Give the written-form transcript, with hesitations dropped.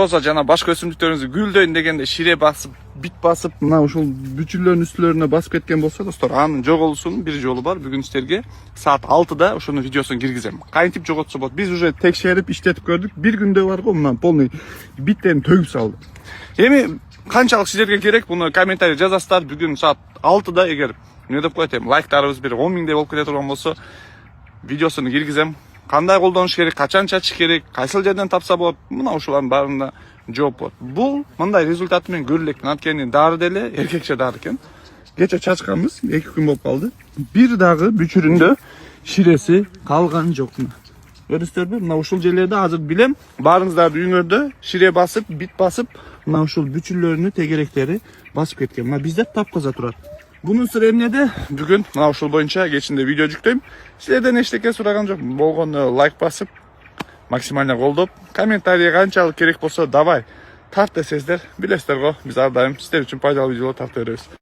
Roza jana başka ösümlüklerinizi gülдөйүн дегенде şire basıp, bit basıp, mına uşul bütçülörün üstlerine basıp ketken bolsa dostlar, anın jogoluşunun bir jolu var. Bugün sizlerge saat 6'da uşunun videosunu girgizem. Kayıntip jogotsa bolot. Biz уже tekşerip işletip gördük. Bir günde var go mına polный bitlerini tөгүп saldı. Эми канчалык sizlerge керек буну комментарий жазасыздар. Bugün saat 6'da eğer ne dep koyayım, лайктарыбыз bir 10 000 болуп кете турган болсо videosunu girgizem. Kандай колдонуш керек, качан чачыш керек, кайсыл жерден тапса болот, мына ушулардын баарында жооп болот. Бул мындай результаты менен көрүлүп экен. Анткени дары деле эркекче дары экен. Кече чачканбыз, 2 күн болуп калды. Бир дагы бүчүрүндө ширеси калган жок. Көрүсүздарбы? Мына ушул жерлерде азыр билем, баарыңыздардын үйүңөрдө шире басып, бит басып, мына ушул бүчүрлөрүнүн тегеректери басып кеткен. Мына бизде тапкыза турат. Bunun sırrı emniyede bugün mına uşul boyunca geçinde video жүктөйм. Sizlerden eşteke сураган жок. Болгону лайк басып, максимально колдоп, комментарий канчалык керек болсо давай тарт десеңиздер, билесиздер го, биз ар дайым сиздер үчүн пайдалуу видеолор тартып беребиз.